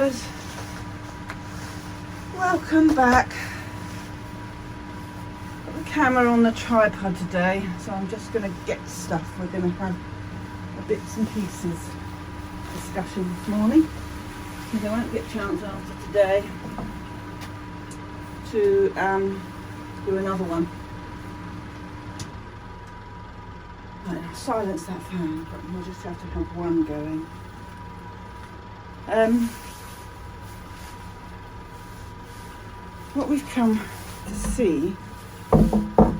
guys, welcome back. Got the camera on the tripod today, so I'm just going to get stuff. We're going to have a bits and pieces discussion this morning, because I won't get a chance after today to do another one. Right, I'll silence that fan, but we'll just have to have one going. What we've come to see is a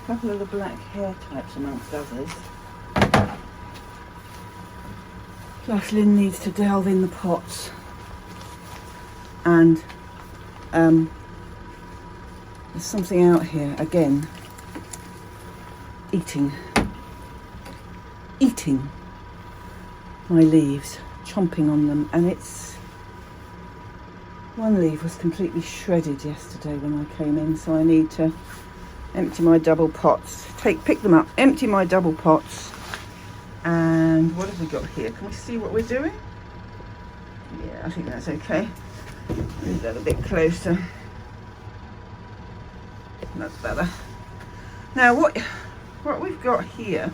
couple of the black hair types amongst others. Plus Lynn needs to delve in the pots, and there's something out here again eating my leaves, chomping on them, and it's one leaf was completely shredded yesterday when I came in, so I need to empty my double pots, pick them up, empty my double pots. And what have we got here? Can we see what we're doing? Yeah, I think that's okay. Move that a bit closer. That's better. Now what we've got here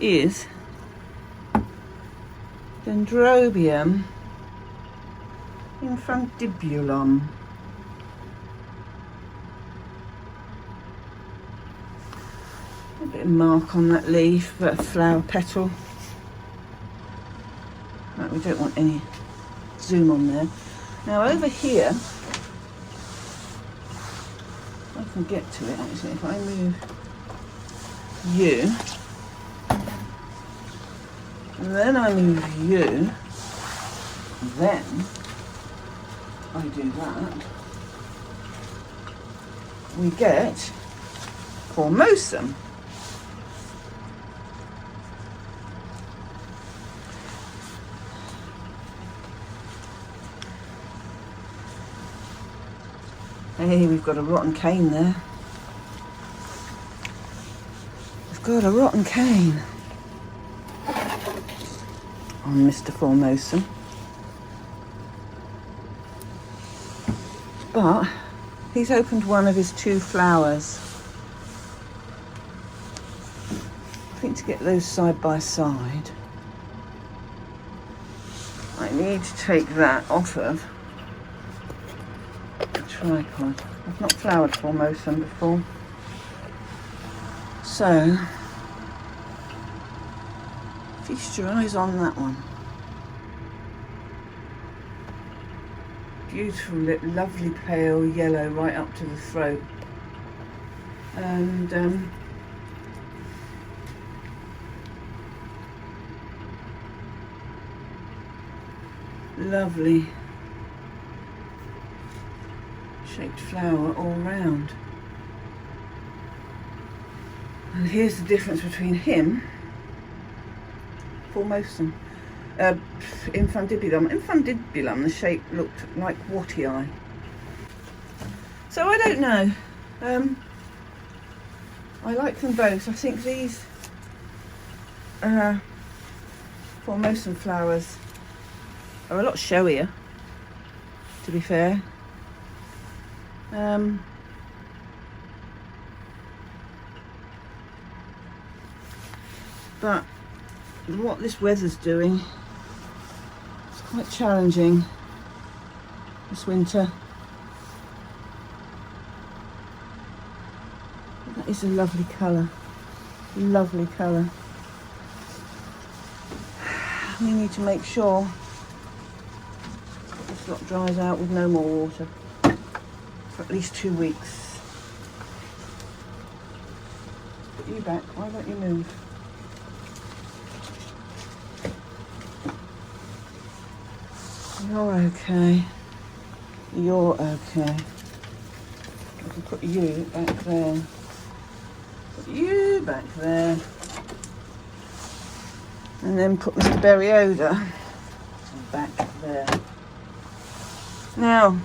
is Dendrobium infundibulum. A bit of mark on that leaf, but a flower petal. Right, we don't want any zoom on there. Now over here, I can get to it actually if I move you, and then I move you, then I do that, we get formosum. Hey, we've got a rotten cane there. We've got a rotten cane on Mr. Formosum. But he's opened one of his two flowers. I think to get those side by side, I need to take that off of the tripod. I've not flowered Formosum before. So, feast your eyes on that one. Beautiful, lovely pale yellow right up to the throat, and lovely shaped flower all round. And here's the difference between him, Formosum, infundibulum, the shape looked like watty eye. So I don't know. I like them both. I think these Formosum flowers are a lot showier, to be fair. But what this weather's doing, it's quite challenging this winter. That is a lovely colour, lovely colour. We need to make sure this lot dries out with no more water for at least 2 weeks. Put you back, why don't you move? You're okay. You're okay. I can put you back there. Put you back there. And then put Mr. Berryoda back there. Now,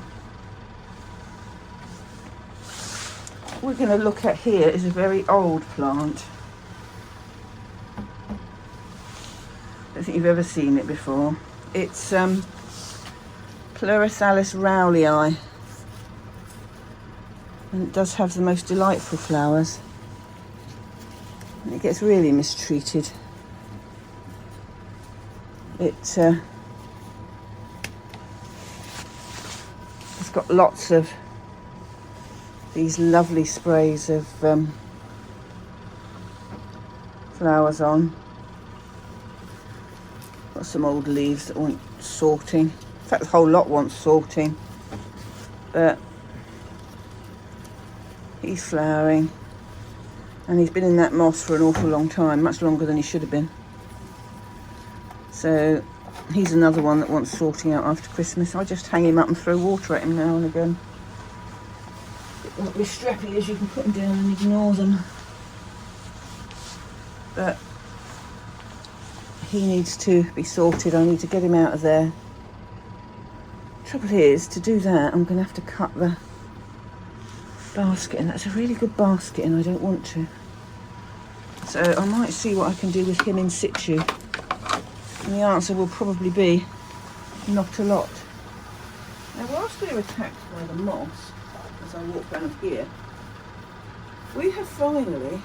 what we're going to look at here is a very old plant. I don't think you've ever seen it before. It's Pleurosalus rowleyi. And it does have the most delightful flowers. And it gets really mistreated. It's got lots of these lovely sprays of flowers on. Got some old leaves that want sorting. In fact, the whole lot wants sorting. But he's flowering. And he's been in that moss for an awful long time, much longer than he should have been. So he's another one that wants sorting out after Christmas. I just hang him up and throw water at him now and again. It won't be strappy as you can put him down and ignore them. But he needs to be sorted. I need to get him out of there. Trouble is, to do that, I'm going to have to cut the basket, and that's a really good basket, and I don't want to. So I might see what I can do with him in situ. And the answer will probably be not a lot. Now, whilst we're attacked by the moss, as I walk down here, we have finally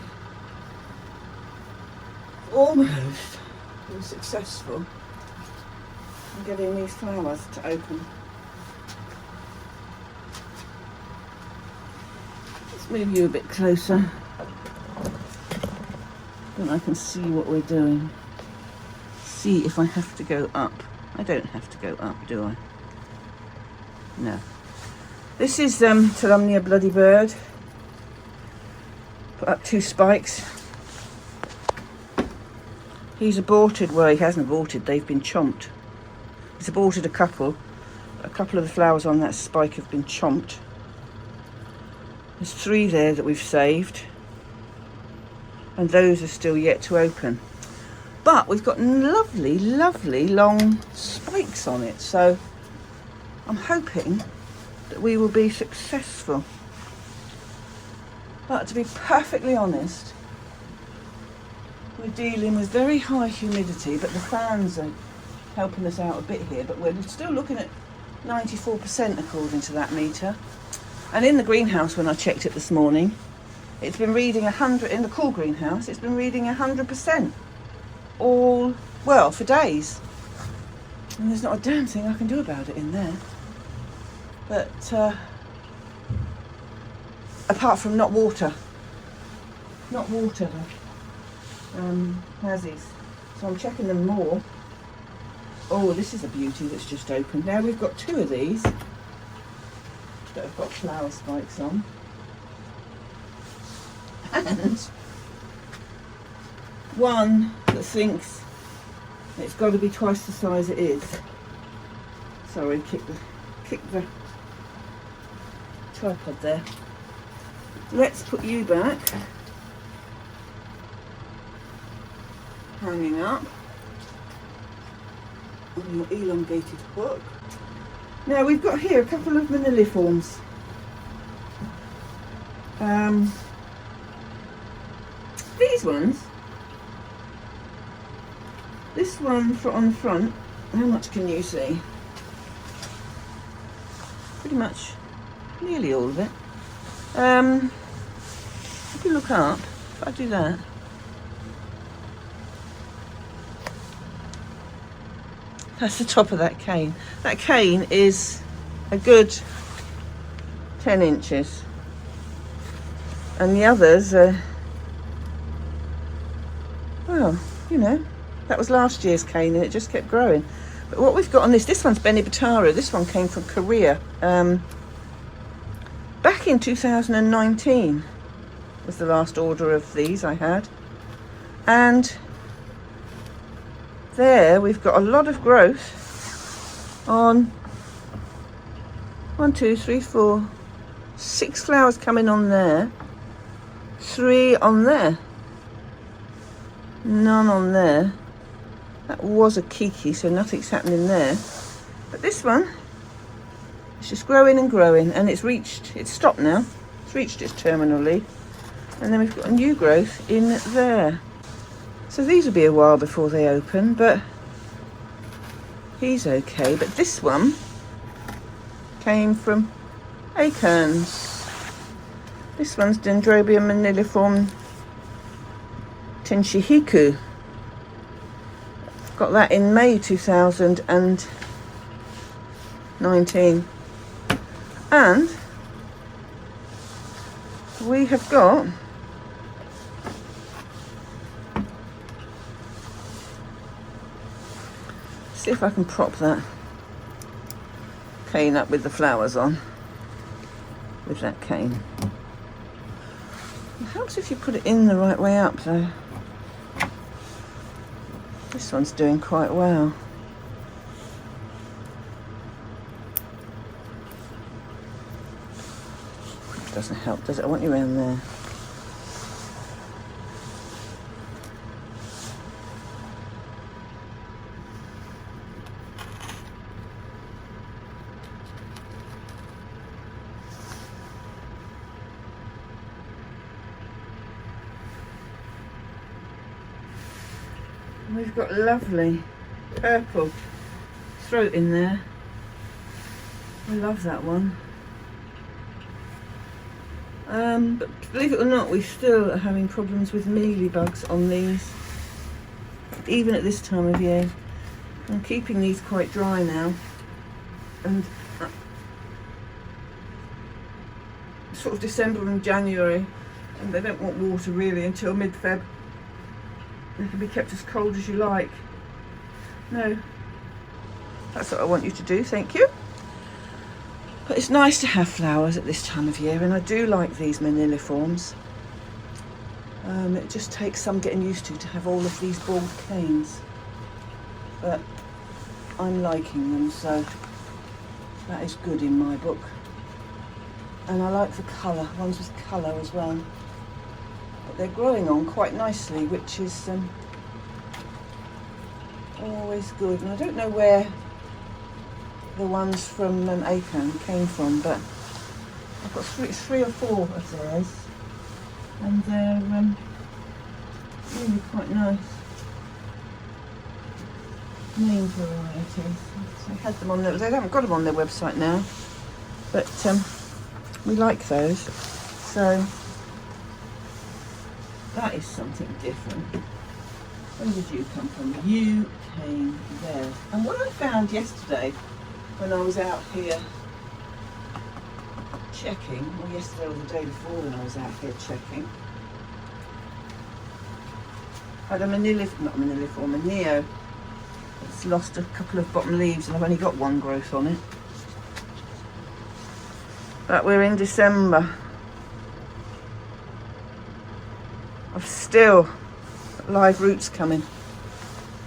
almost been successful in getting these flowers to open. Let's move you a bit closer, then I can see what we're doing. See if I have to go up. I don't have to go up, do I? No. This is Telumnia Bloody Bird. Put up 2 spikes. He's aborted. Well, he hasn't aborted, they've been chomped. He's aborted a couple. A couple of the flowers on that spike have been chomped. There's 3 there that we've saved. And those are still yet to open. But we've got lovely, lovely long spikes on it. So I'm hoping that we will be successful. But to be perfectly honest, we're dealing with very high humidity, but the fans are helping us out a bit here. But we're still looking at 94% according to that meter. And in the greenhouse, when I checked it this morning, it's been reading 100, in the cool greenhouse, it's been reading 100%. All, well, for days. And there's not a damn thing I can do about it in there. But, apart from not water. Not water the Hazzies. So I'm checking them more. Oh, this is a beauty that's just opened. Now we've got 2 of these that have got flower spikes on. And one that thinks it's got to be twice the size it is. Sorry, kick the tripod there. Let's put you back, hanging up on your elongated hook. Now we've got here a couple of maniliforms. These ones, this one on the front, how much can you see? Pretty much, nearly all of it. If you look up, if I do that, that's the top of that cane. That cane is a good 10 inches. And the others are, well, you know, that was last year's cane and it just kept growing. But what we've got on this one's Benibutara. This one came from Korea. Back in 2019 was the last order of these I had. And there we've got a lot of growth on 1, 2, 3, 4, 6 flowers coming on there, 3 on there, none on there. That was a kiki, so nothing's happening there. But this one, it's just growing and growing, and it's stopped now. It's reached its terminal leaf. And then we've got a new growth in there. So these will be a while before they open, but he's okay. But this one came from acorns. This one's Dendrobium maniliform Tinshihiku. Got that in May 2019. And we have got see if I can prop that cane up with the flowers on with that cane. It helps if you put it in the right way up though. This one's doing quite well. It doesn't help, does it? I want you around there. We've got lovely purple throat in there. I love that one. But believe it or not, we still are having problems with mealybugs on these, even at this time of year. I'm keeping these quite dry now, and sort of December and January, and they don't want water really until mid-Feb. They can be kept as cold as you like. No, that's what I want you to do, thank you. But it's nice to have flowers at this time of year, and I do like these maniliforms. It just takes some getting used to have all of these bald canes. But I'm liking them, so that is good in my book. And I like the colour, ones with colour as well. But they're growing on quite nicely, which is always good. And I don't know where the ones from Acorn came from, but I've got three or four of theirs, and they're really quite nice. Main varieties. So I had them on there. They haven't got them on their website now, but we like those. So that is something different. Where did you come from? You came there. And what I found yesterday when I was out here checking, or yesterday or the day before when I was out here checking, I had a neo. It's lost a couple of bottom leaves and I've only got one growth on it. But we're in December. I've still got live roots coming.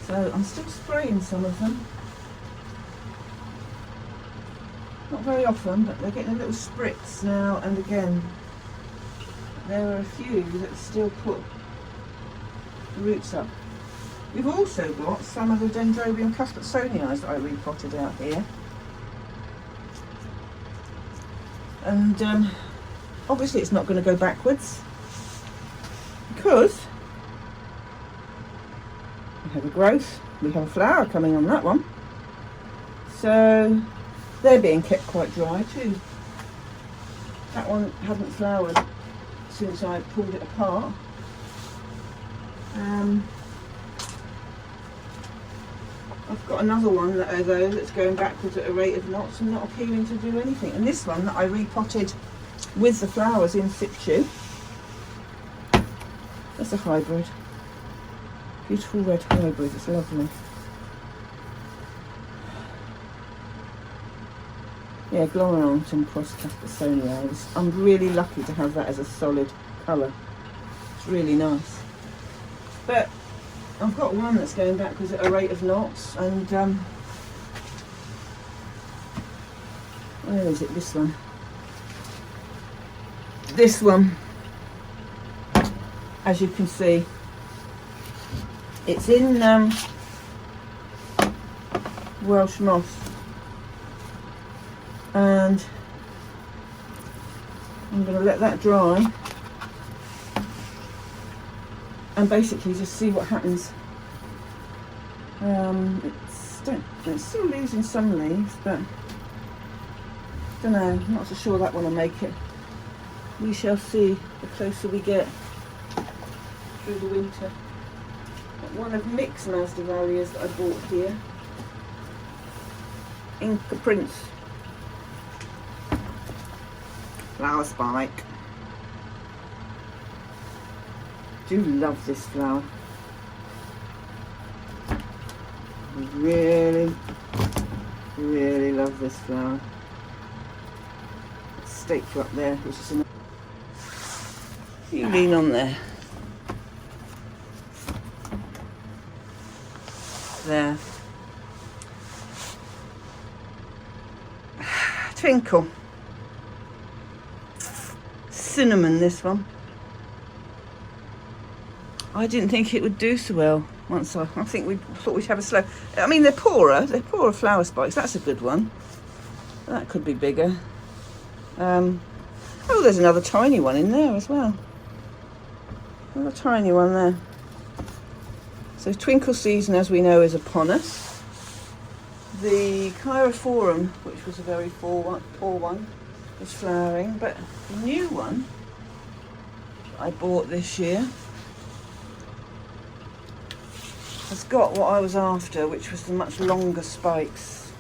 So I'm still spraying some of them. Not very often, but they're getting a little spritz now and again. There are a few that still put the roots up. We've also got some of the Dendrobium Custodsonii that I repotted out here. And obviously it's not going to go backwards because we have a growth, we have a flower coming on that one. So they're being kept quite dry too. That one hasn't flowered since I pulled it apart. I've got another one that's going backwards at a rate of knots and not appearing to do anything. And this one that I repotted with the flowers in situ. That's a hybrid. Beautiful red hybrid, it's lovely. Yeah, Glomerontum cross Custodsonii. I'm really lucky to have that as a solid colour. It's really nice. But I've got one that's going backwards at a rate of knots, and where is it? This one. This one, as you can see, it's in Welsh moss, and I'm going to let that dry and basically just see what happens. It's still losing some leaves, but Don't know, I'm not so sure that one will make it. We shall see the closer we get through the winter. Got one of Mick's Maxillaria that I bought here. Inca Prince. Flower spike. Do love this flower. Really, really love this flower. Let's stake you up there, which is you lean on there. There. Twinkle. Cinnamon, this one. I didn't think it would do so well. I think we thought we'd have a slow. I mean, they're poorer flower spikes. That's a good one. That could be bigger. Oh, there's another tiny one in there as well. Another tiny one there. So twinkle season, as we know, is upon us. The Chirophorum, which was a very poor one, is flowering, but the new one I bought this year has got what I was after, which was the much longer spikes.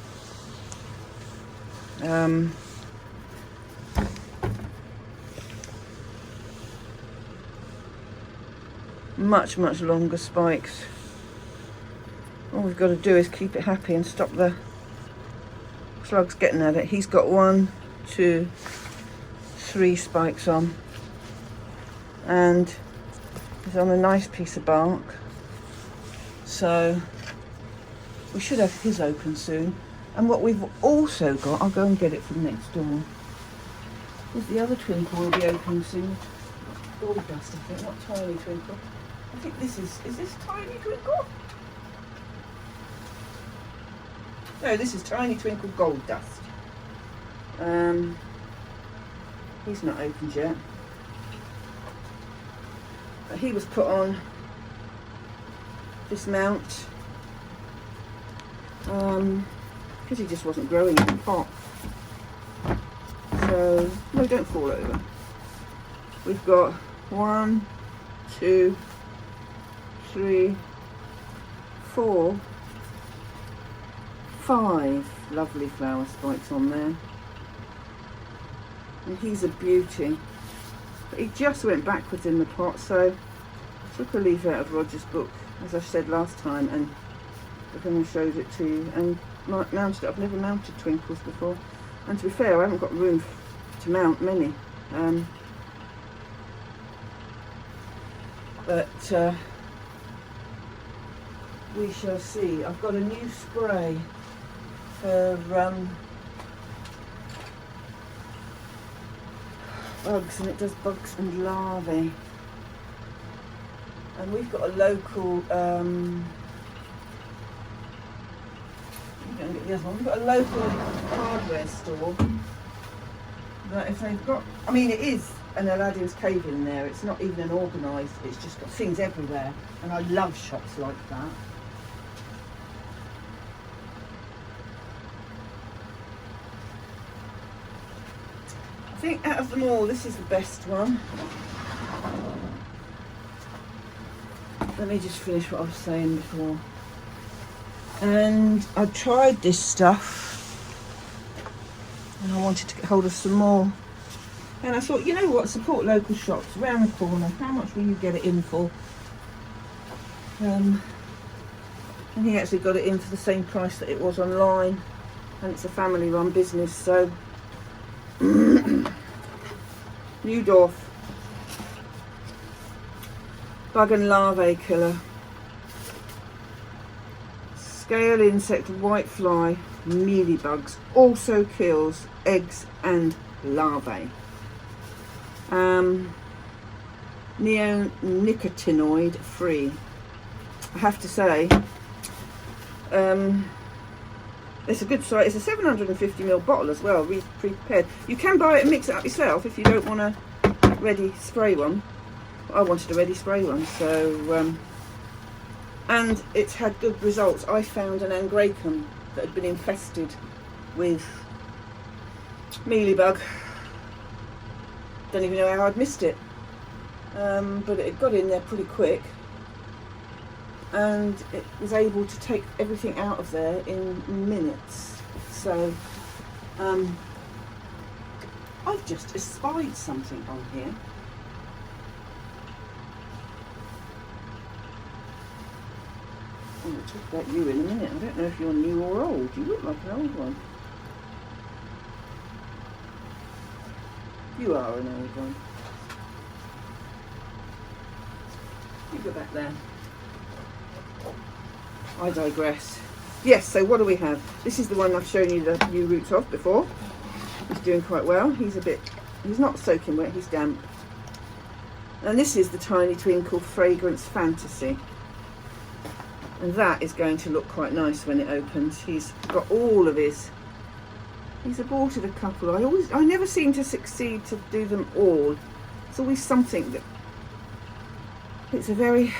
Much longer spikes. All we've got to do is keep it happy and stop the slugs getting at it. He's got 1, 2, 3 spikes on, and he's on a nice piece of bark. So we should have his open soon. And what we've also got, I'll go and get it from next door, is the other twinkle will be open soon. Gold dust, I think, not tiny twinkle. I think this is this tiny twinkle? No, this is tiny twinkle gold dust. He's not opened yet. But he was put on this mount because he just wasn't growing in the pot. So, no, don't fall over. We've got 1, 2, 3, 4, 5 lovely flower spikes on there. And he's a beauty. But he just went backwards in the pot, so I took a leaf out of Roger's book, as I said last time, and I showed it to you, and mounted it. I've never mounted twinkles before, and to be fair, I haven't got room to mount many. But we shall see. I've got a new spray for bugs, and it does bugs and larvae. And we've got a local, you don't get the other one. We've got a local hardware store that if they've got, I mean, it is an Aladdin's cave in there. It's not even an organised. It's just got things everywhere, and I love shops like that. I think out of them all, this is the best one. Let me just finish what I was saying before. And I tried this stuff, and I wanted to get hold of some more. And I thought, you know what, support local shops around the corner. How much will you get it in for? And he actually got it in for the same price that it was online, and it's a family-run business, so. Newdorf bug and larvae killer, scale insect whitefly mealybugs, also kills eggs and larvae. Neonicotinoid free. I have to say, it's a good size. It's a 750ml bottle as well, pre-prepared. You can buy it and mix it up yourself if you don't want a ready spray one. I wanted a ready spray one, so and it's had good results. I found an angraecum that had been infested with mealybug. Don't even know how I'd missed it, but it got in there pretty quick, and it was able to take everything out of there in minutes. So I've just espied something on here. I'm going to talk about you in a minute. I don't know if you're new or old. You look like an old one. You are an old one. You go back there. I digress. Yes, so what do we have? This is the one I've shown you the new roots of before. He's doing quite well. He's not soaking wet, he's damp. And this is the Tiny Twinkle Fragrance Fantasy. And that is going to look quite nice when it opens. He's got all of his, he's aborted a couple. I never seem to succeed to do them all. It's always something that, it's a very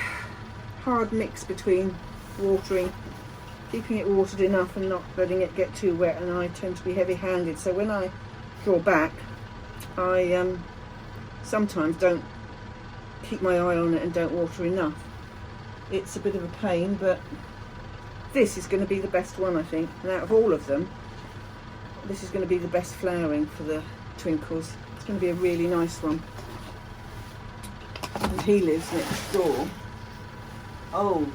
hard mix between watering, keeping it watered enough and not letting it get too wet, and I tend to be heavy-handed, so when I draw back I sometimes don't keep my eye on it and don't water enough. It's a bit of a pain, but this is going to be the best one, I think, and out of all of them this is going to be the best flowering for the twinkles. It's going to be a really nice one. And he lives next door. Oh,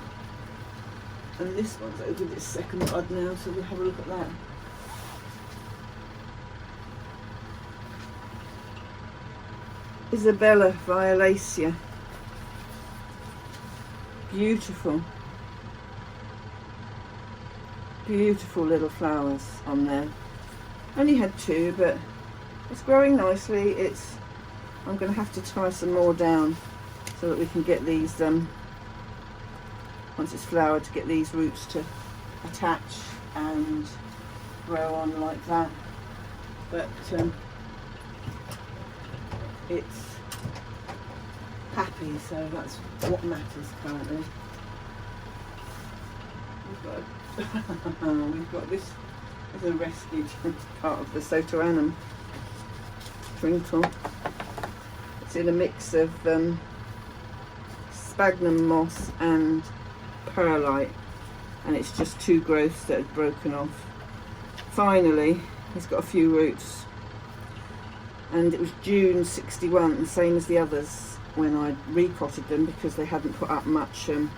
and this one's opened its second bud now, so we'll have a look at that. Isabella violacea. Beautiful. Beautiful little flowers on there. Only had two, but it's growing nicely. I'm going to have to tie some more down so that we can get these, once it's flowered, to get these roots to attach and grow on like that. But it's happy, so that's what matters currently. We've got this as a rescued part of the Sotoanum Twinkle. It's in a mix of sphagnum moss and perlite, and it's just two growths that had broken off. Finally, he's got a few roots, and it was June 61, the same as the others, when I repotted them because they hadn't put up much and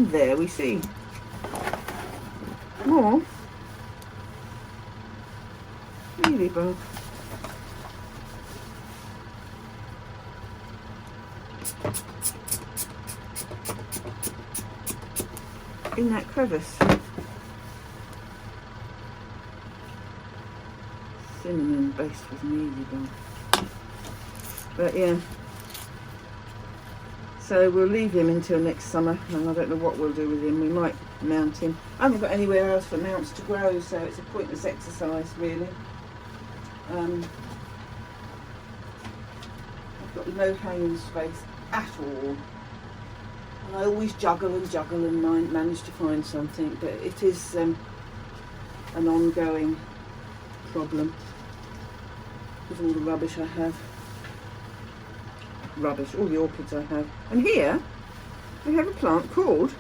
there we see more mealybug. In that crevice. Cinnamon based with mealybug. But yeah. So we'll leave him until next summer, and I don't know what we'll do with him. We might mount him. I haven't got anywhere else for mounts to grow, so it's a pointless exercise really. I've got no hanging space at all. And I always juggle and manage to find something, but it is an ongoing problem with all the rubbish I have. All the orchids I have. And here we have a plant called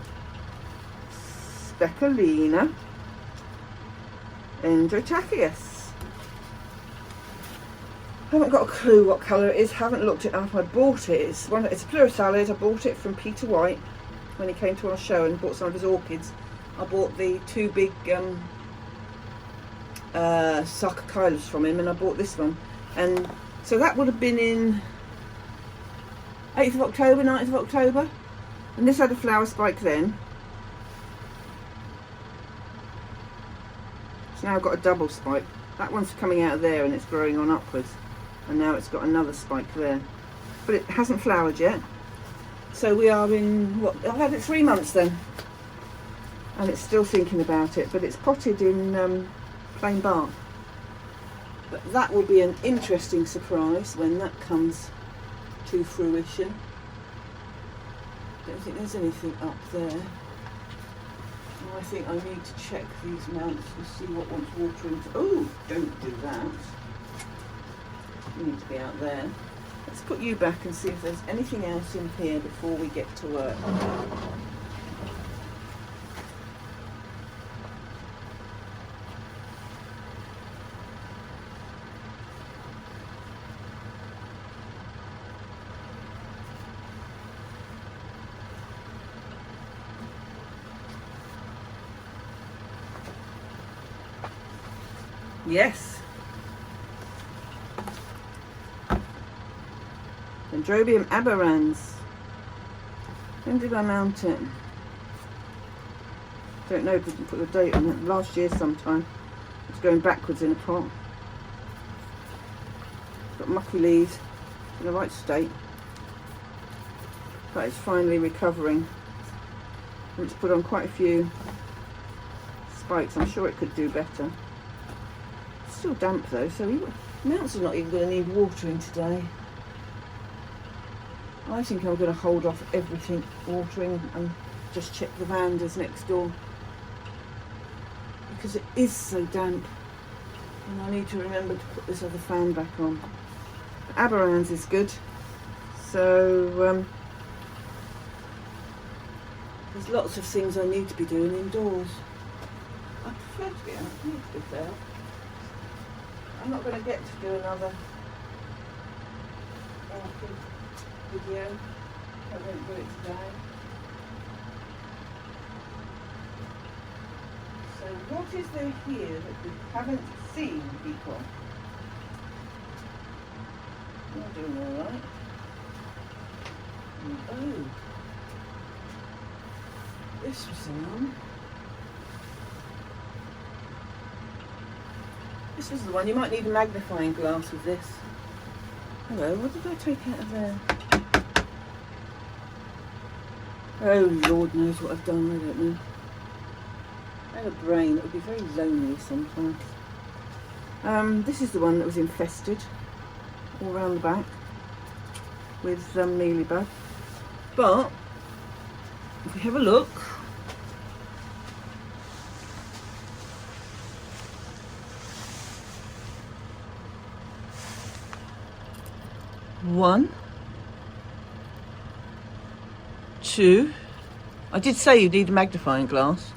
Speculina Endotachius. I haven't got a clue what colour it is, haven't looked it up. I bought it, it's a plurisalid. I bought it from Peter White when he came to our show and bought some of his orchids. I bought the two big sarcochilas from him, and I bought this one. And so that would have been in 8th of October, 9th of October. And this had a flower spike then. So now I've got a double spike. That one's coming out of there and it's growing on upwards. And now it's got another spike there. But it hasn't flowered yet. So we are in, what, I've had it 3 months then. And it's still thinking about it, but it's potted in plain bark. But that will be an interesting surprise when that comes to fruition. Don't think there's anything up there. I think I need to check these mounts and see what wants watering. Oh, don't do that. You need to be out there. Let's put you back and see if there's anything else in here before we get to work. Yes. Dendrobium aberrans. When did I mount it? Don't know, didn't put the date on it. Last year sometime. It's going backwards in a pot. Got mucky leaves in the right state. But it's finally recovering. It's put on quite a few spikes. I'm sure it could do better. It's still damp though, so mounts are not even going to need watering today. I think I'm going to hold off everything watering and just check the vandas next door, because it is so damp and I need to remember to put this other fan back on. Aberrans is good, so there's lots of things I need to be doing indoors. I prefer to be out here, to be fair. I'm not going to get to do another orchid video. I won't do it today. So what is there here that we haven't seen, people? You're doing all right. Oh, this was the one. This was the one. You might need a magnifying glass with this. Hello, what did I take out of there? Oh, Lord knows what I've done, I don't know. I have a brain, it would be very lonely sometimes. This is the one that was infested all around the back with mealybug. But if we have a look, one, two, I did say you need a magnifying glass.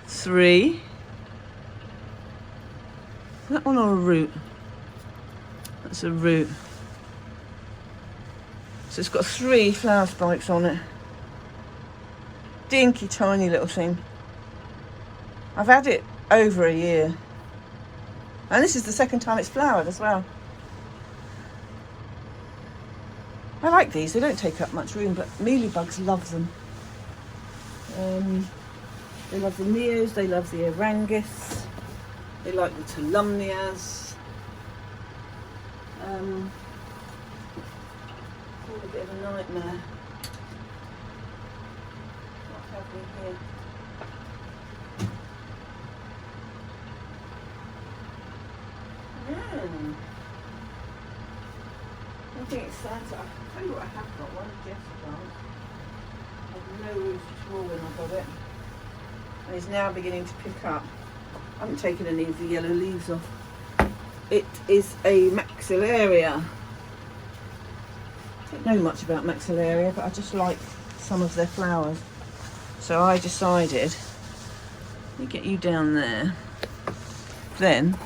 3. Is that one or a root? That's a root. So it's got 3 flower spikes on it. Dinky tiny little thing. I've had it over a year. And this is the second time it's flowered as well. I like these, they don't take up much room, but mealybugs love them. They love the neos, they love the arangus, they like the tulumnias. It's all a bit of a nightmare. What have we here? I think it's sad. I'll tell you what I have got, one Jeff's plant. I had no roots at all when I got it. And it's now beginning to pick up. I haven't taken any of the yellow leaves off. It is a Maxillaria. I don't know much about Maxillaria, but I just like some of their flowers. So I decided, let me get you down there. Then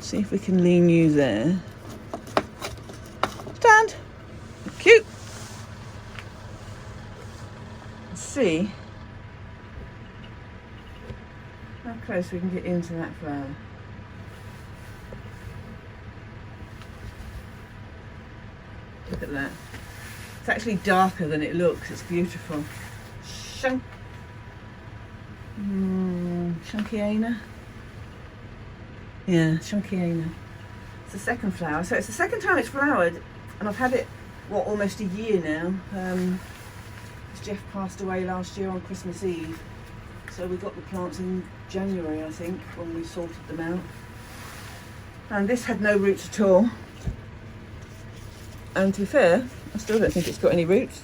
see if we can lean you there. Stand. Cute. Let's see how close we can get into that flower. Look at that. It's actually darker than it looks. It's beautiful. Chunkiana. Yeah, Chunkiana. It's the second flower. So it's the second time it's flowered, and I've had it, what, almost a year now. Jeff passed away last year on Christmas Eve. So we got the plants in January, I think, when we sorted them out. And this had no roots at all. And to be fair, I still don't think it's got any roots.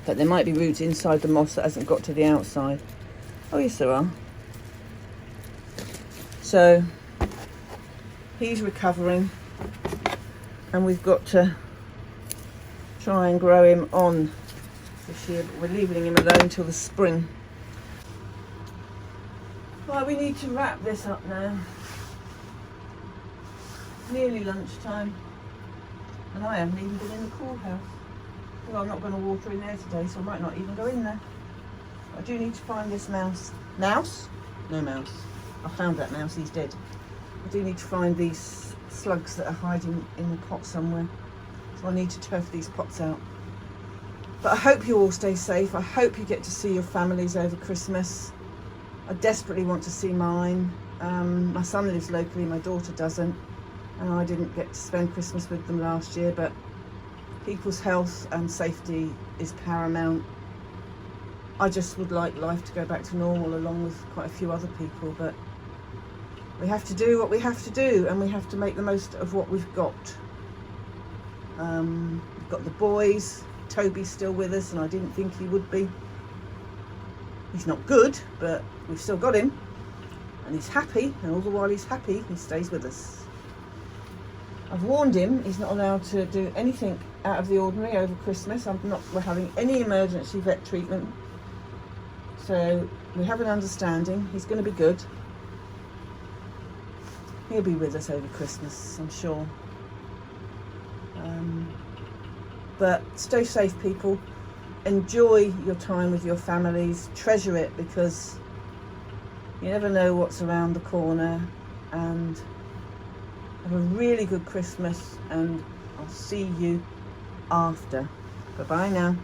But there might be roots inside the moss that hasn't got to the outside. Oh yes, there are. So he's recovering, and we've got to try and grow him on this year, but we're leaving him alone till the spring. Right, we need to wrap this up now. Nearly lunchtime, and I haven't even been in the cool house. Well, I'm not going to water in there today, so I might not even go in there. I do need to find this mouse. Mouse? No mouse. I found that mouse, he's dead. I do need to find these slugs that are hiding in the pot somewhere. So I need to turf these pots out. But I hope you all stay safe. I hope you get to see your families over Christmas. I desperately want to see mine. My son lives locally, my daughter doesn't. And I didn't get to spend Christmas with them last year, but people's health and safety is paramount. I just would like life to go back to normal along with quite a few other people, but we have to do what we have to do, and we have to make the most of what we've got. We've got the boys. Toby's still with us, and I didn't think he would be. He's not good, but we've still got him, and he's happy, and all the while he's happy, he stays with us. I've warned him he's not allowed to do anything out of the ordinary over Christmas. We're having any emergency vet treatment. So we have an understanding. He's going to be good. He'll be with us over Christmas, I'm sure. But stay safe, people. Enjoy your time with your families. Treasure it, because you never know what's around the corner. And have a really good Christmas, and I'll see you after. Bye-bye now.